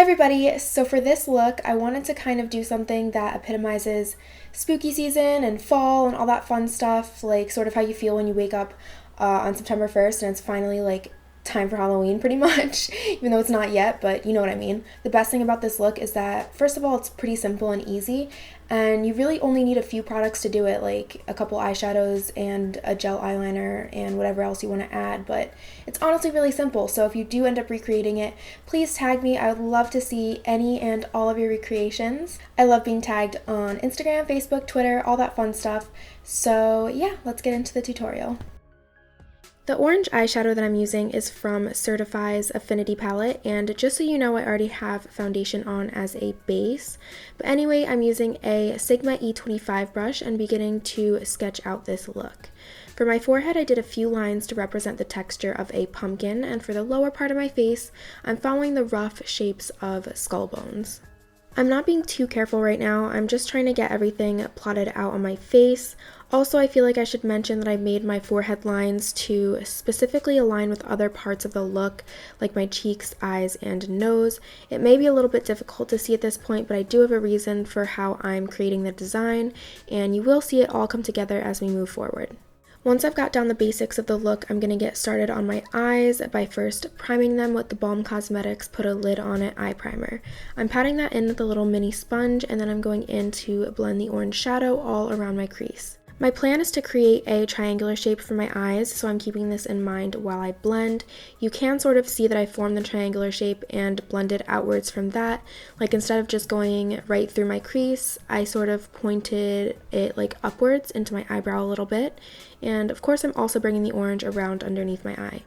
everybody! So for this look, I wanted to kind of do something that epitomizes spooky season and fall and all that fun stuff, like sort of how you feel when you wake up on September 1st and it's finally like time for Halloween pretty much, even though it's not yet, but you know what I mean. The best thing about this look is that, first of all, it's pretty simple and easy, and you really only need a few products to do it, like a couple eyeshadows and a gel eyeliner and whatever else you want to add, but it's honestly really simple. So if you do end up recreating it, please tag me. I would love to see any and all of your recreations. I love being tagged on Instagram, Facebook, Twitter, all that fun stuff. So yeah, let's get into the tutorial. The orange eyeshadow that I'm using is from Certifeye's Affinity Palette, and just so you know, I already have foundation on as a base. But anyway, I'm using a Sigma E25 brush and beginning to sketch out this look. For my forehead, I did a few lines to represent the texture of a pumpkin, and for the lower part of my face, I'm following the rough shapes of skull bones. I'm not being too careful right now, I'm just trying to get everything plotted out on my face. Also, I feel like I should mention that I made my forehead lines to specifically align with other parts of the look, like my cheeks, eyes, and nose. It may be a little bit difficult to see at this point, but I do have a reason for how I'm creating the design, and you will see it all come together as we move forward. Once I've got down the basics of the look, I'm going to get started on my eyes by first priming them with the Balm Cosmetics Put a Lid on It eye primer. I'm patting that in with a little mini sponge, and then I'm going in to blend the orange shadow all around my crease. My plan is to create a triangular shape for my eyes, so I'm keeping this in mind while I blend. You can sort of see that I formed the triangular shape and blended outwards from that. Like instead of just going right through my crease, I sort of pointed it like upwards into my eyebrow a little bit. And of course, I'm also bringing the orange around underneath my eye.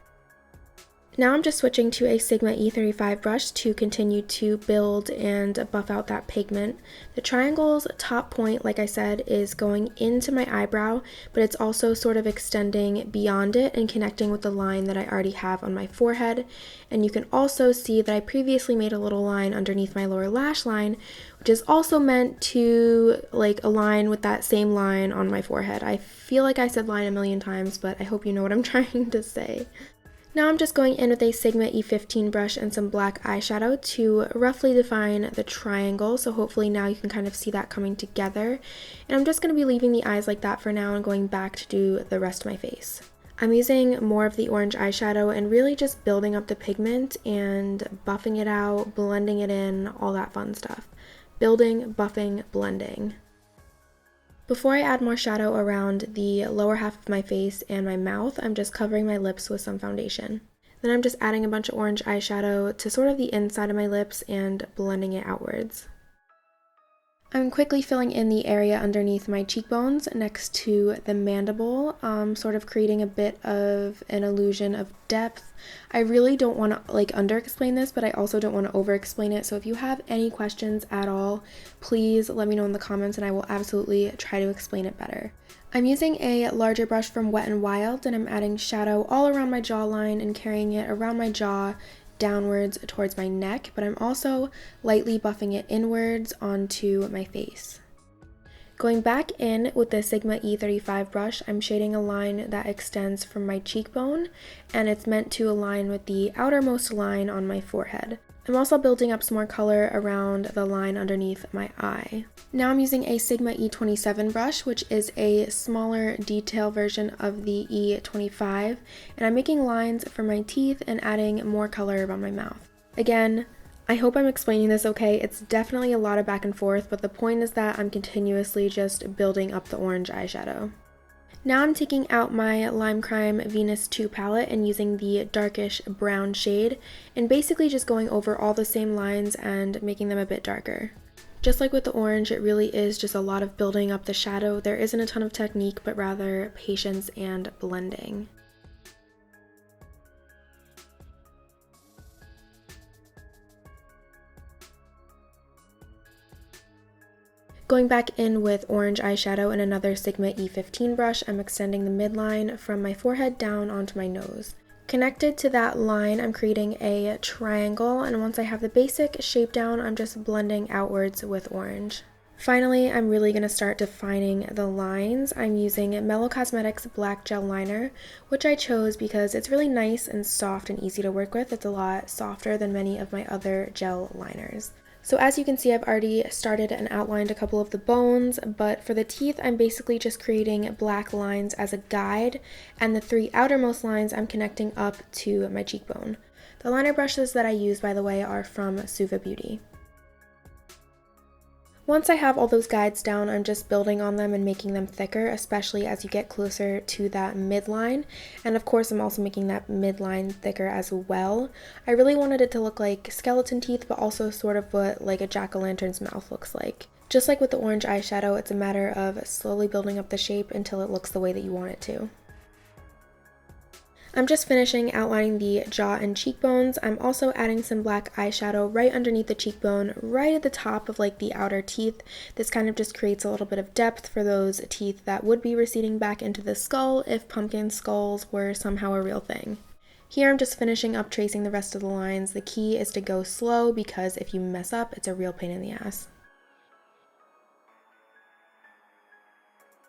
Now I'm just switching to a Sigma E35 brush to continue to build and buff out that pigment. The triangle's top point, like I said, is going into my eyebrow, but it's also sort of extending beyond it and connecting with the line that I already have on my forehead. And you can also see that I previously made a little line underneath my lower lash line, which is also meant to like align with that same line on my forehead. I feel like I said line a million times, but I hope you know what I'm trying to say. Now I'm just going in with a Sigma E15 brush and some black eyeshadow to roughly define the triangle, so hopefully now you can kind of see that coming together. And I'm just going to be leaving the eyes like that for now and going back to do the rest of my face. I'm using more of the orange eyeshadow and really just building up the pigment and buffing it out, blending it in, all that fun stuff. Building, buffing, blending. Before I add more shadow around the lower half of my face and my mouth, I'm just covering my lips with some foundation. Then I'm just adding a bunch of orange eyeshadow to sort of the inside of my lips and blending it outwards. I'm quickly filling in the area underneath my cheekbones next to the mandible, sort of creating a bit of an illusion of depth. I really don't want to like under-explain this, but I also don't want to over-explain it, so if you have any questions at all, please let me know in the comments and I will absolutely try to explain it better. I'm using a larger brush from Wet n Wild and I'm adding shadow all around my jawline and carrying it around my jaw downwards towards my neck, but I'm also lightly buffing it inwards onto my face. Going back in with the Sigma E35 brush, I'm shading a line that extends from my cheekbone, and it's meant to align with the outermost line on my forehead. I'm also building up some more color around the line underneath my eye. Now I'm using a Sigma E27 brush, which is a smaller detail version of the E25, and I'm making lines for my teeth and adding more color around my mouth. Again, I hope I'm explaining this okay. It's definitely a lot of back and forth, but the point is that I'm continuously just building up the orange eyeshadow. Now I'm taking out my Limecrime Venus 2 palette and using the darkish brown shade and basically just going over all the same lines and making them a bit darker. Just like with the orange, it really is just a lot of building up the shadow. There isn't a ton of technique, but rather patience and blending. Going back in with orange eyeshadow and another Sigma E15 brush, I'm extending the midline from my forehead down onto my nose. Connected to that line, I'm creating a triangle, and once I have the basic shape down, I'm just blending outwards with orange. Finally, I'm really going to start defining the lines. I'm using Mellow Cosmetics Black Gel Liner, which I chose because it's really nice and soft and easy to work with. It's a lot softer than many of my other gel liners. So as you can see, I've already started and outlined a couple of the bones, but for the teeth, I'm basically just creating black lines as a guide, and the 3 outermost lines I'm connecting up to my cheekbone. The liner brushes that I use, by the way, are from Suva Beauty. Once I have all those guides down, I'm just building on them and making them thicker, especially as you get closer to that midline. And of course, I'm also making that midline thicker as well. I really wanted it to look like skeleton teeth, but also sort of what like a jack-o'-lantern's mouth looks like. Just like with the orange eyeshadow, it's a matter of slowly building up the shape until it looks the way that you want it to. I'm just finishing outlining the jaw and cheekbones. I'm also adding some black eyeshadow right underneath the cheekbone, right at the top of like the outer teeth. This kind of just creates a little bit of depth for those teeth that would be receding back into the skull if pumpkin skulls were somehow a real thing. Here I'm just finishing up tracing the rest of the lines. The key is to go slow because if you mess up, it's a real pain in the ass.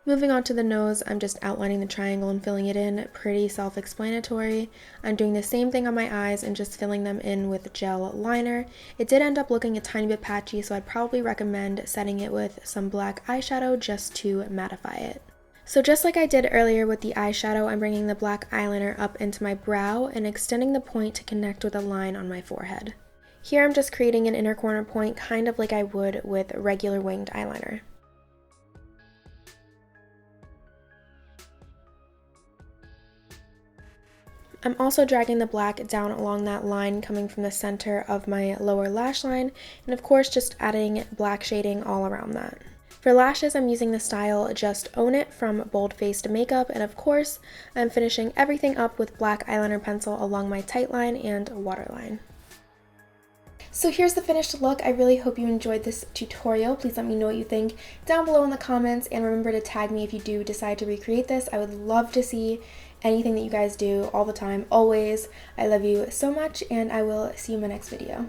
Moving on to the nose, I'm just outlining the triangle and filling it in, pretty self-explanatory. I'm doing the same thing on my eyes and just filling them in with gel liner. It did end up looking a tiny bit patchy, so I'd probably recommend setting it with some black eyeshadow just to mattify it. So just like I did earlier with the eyeshadow, I'm bringing the black eyeliner up into my brow and extending the point to connect with a line on my forehead. Here I'm just creating an inner corner point, kind of like I would with regular winged eyeliner. I'm also dragging the black down along that line coming from the center of my lower lash line, and of course just adding black shading all around that. For lashes, I'm using the style Just Own It from Bold Faced Makeup, and of course, I'm finishing everything up with black eyeliner pencil along my tight line and waterline. So here's the finished look. I really hope you enjoyed this tutorial. Please let me know what you think down below in the comments, and remember to tag me if you do decide to recreate this. I would love to see anything that you guys do all the time, always. I love you so much, and I will see you in my next video.